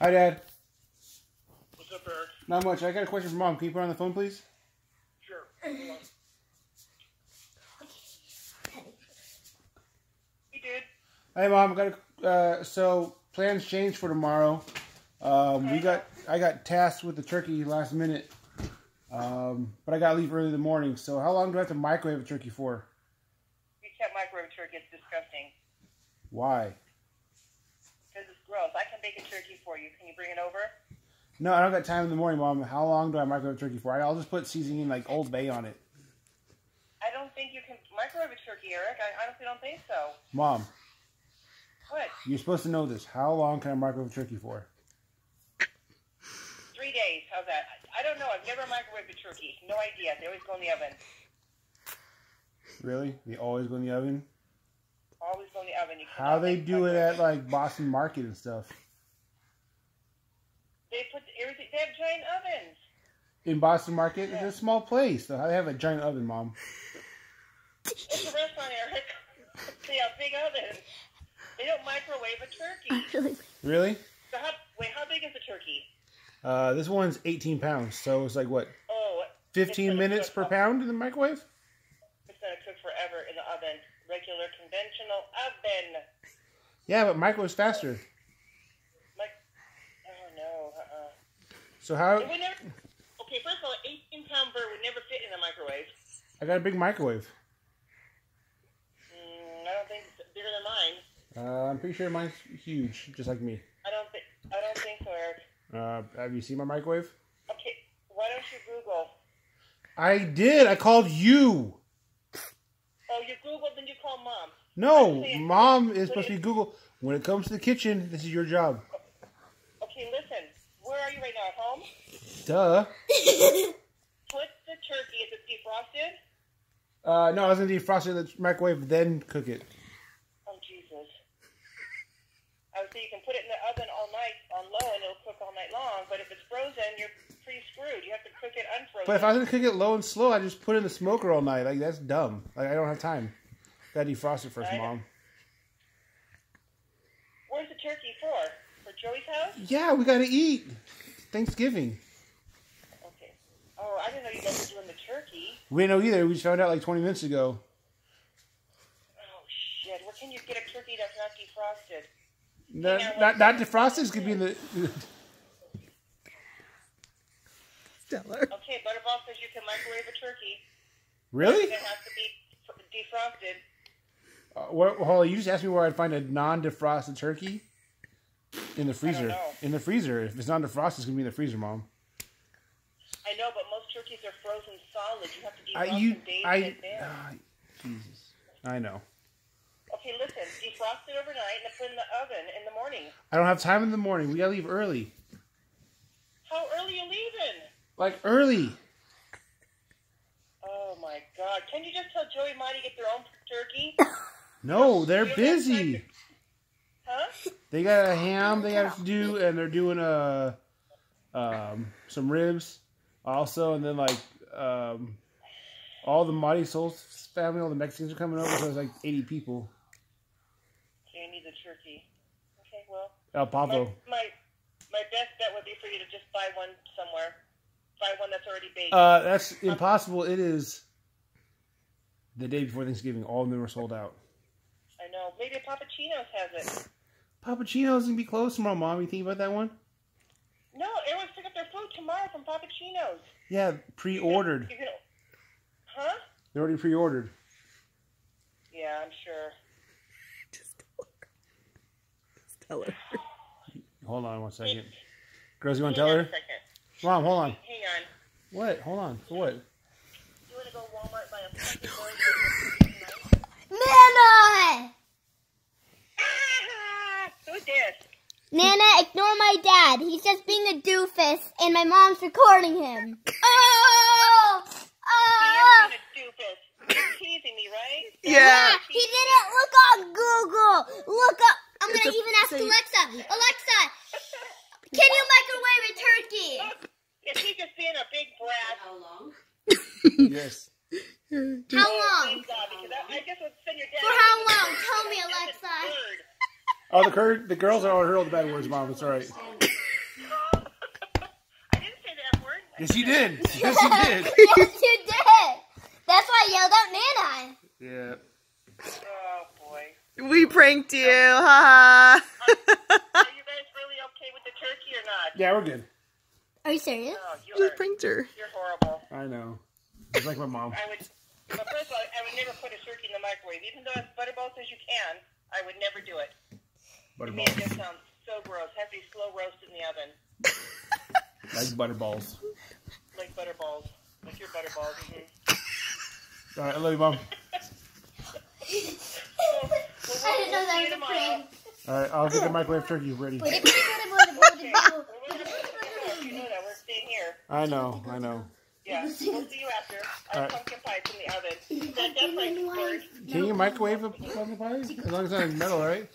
Hi, Dad. What's up, Eric? Not much. I got a question for Mom. Can you put her on the phone, please? Sure. Hold on. He did. Hey, Mom. So plans changed for tomorrow. I got tasked with the turkey last minute, but I got to leave early in the morning. So how long do I have to microwave a turkey for? You can't microwave turkey. It's disgusting. Why? Because it's gross. I can bake a turkey for you. Can you bring it over? No, I don't got time in the morning, Mom. How long do I microwave turkey for? I'll just put seasoning like Old Bay on it. I don't think you can microwave a turkey, Eric. I honestly don't think so. Mom, What? you're supposed to know this. How long can I microwave a turkey for? 3 days. How's that? I don't know. I've never microwaved a turkey. No idea. They always go in the oven. Really? They always go in the oven? Always go in the oven. You How cannot they make do it microwave. at like Boston Market and stuff? They put everything. They have giant ovens. In Boston Market? Yeah. It's a small place. So how they have a giant oven, Mom? It's a restaurant, Eric. They have big ovens. They don't microwave a turkey. Really? So how big is the turkey? This one's 18 pounds, so it's like what? Oh, 15 minutes per pound in the microwave? It's gonna cook forever in the oven. Regular conventional oven. Yeah, but microwave's faster. Like, oh no. So how? It would never. Okay, first of all, an 18-pound bird would never fit in the microwave. I got a big microwave. I don't think it's bigger than mine. I'm pretty sure mine's huge, just like me. I don't think so, Eric. Have you seen my microwave? Okay, why don't you Google? I did. I called you. Oh, you Googled, then you call Mom. No, Mom is supposed to be Google. When it comes to the kitchen, this is your job. Okay, listen. Where are you right now? At home? Duh. Put the turkey. Is it defrosted? No, I was gonna defrost it in the microwave, then cook it. Oh, Jesus. So you can put it in the oven all night on low and it'll cook all night long, but if it's frozen, you're pretty screwed. You have to cook it unfrozen. But if I was gonna cook it low and slow, I just put it in the smoker all night. Like that's dumb. Like I don't have time. Gotta defrost it first, Mom. Where's the turkey for? For Joey's house? Yeah, we gotta eat. Thanksgiving. Okay. Oh, I didn't know you guys were doing the turkey. We didn't know either. We just found out like 20 minutes ago. Oh, shit. Where can you get a turkey that's not defrosted? Not defrosted. It's gonna be in the. Stellar. Okay, Butterball says you can microwave a turkey. Really? It has to be defrosted. Hold on, you just asked me where I'd find a non-defrosted turkey. In the freezer. know. In the freezer. If it's non-defrosted, it's gonna be in the freezer, Mom. I know, but most turkeys are frozen solid. You have to defrost them days in advance. Jesus. I know. Okay, listen. Defrost it overnight and then put it in the oven in the morning. I don't have time in the morning. We gotta leave early. How early are you leaving? Like early. Oh my God! Can you just tell Joey and Marty to get their own turkey? No, they're You don't have time busy. to- Huh? They got a ham they have to do, and they're doing some ribs also, and then like all the Mighty Souls family, all the Mexicans are coming over, so there's like 80 people. Okay, you need the turkey. Okay, well. El Pavo. My best bet would be for you to just buy one somewhere. Buy one that's already baked. That's impossible. It is the day before Thanksgiving. All of them are sold out. I know. Maybe Papachino's has it. Papachino's gonna be closed tomorrow, Mom. You think about that one? No, everyone's picking up their food tomorrow from Papachino's. Yeah, pre-ordered. Huh? They're already pre-ordered. Yeah, I'm sure. Stellar. Hold on one second. Girls, you want to Hang tell on her? a second. Mom, hold on. Hang on. What? Hold on. For what? You want to go Walmart buy a fucking burger? Nana! Who's this? Nana, ignore my dad. He's just being a doofus, and my mom's recording him. Oh! He Oh! is being a doofus. You're teasing me, right? Yeah. He didn't look on Google. Look up. I'm going to even ask Alexa. Alexa, can you microwave a turkey? Is he just being a big brat? How long? Yes. How long? Thank God, because I just would send your dad. For how long? Tell me, Alexa. Oh, the girls are all heard all the bad words, Mom. It's all right. Yes, you did. Yes, you did. Yes, you did. That's why I yelled out Nana. Yeah. Oh, boy. We pranked you. Ha Are you guys really okay with the turkey or not? Yeah, we're good. Are you serious? Oh, We pranked her. you're horrible. I know. It's like my mom. But first of all, I would never put a turkey in the microwave. Even though as butterballs as you can, I would never do it. To me, it just sounds so gross. Have to be slow roast in the oven. Like butterballs. Like butterballs. Like your butterballs. All right, I love you, Mom. I didn't know that was a prank. All right, I'll get the microwave turkey ready. You know that. We're staying here. I know. Yeah. We'll see you after. Our Alright. pumpkin pie's in the oven. That definitely scored. Can you microwave a pumpkin pie? As long as it's not metal, right?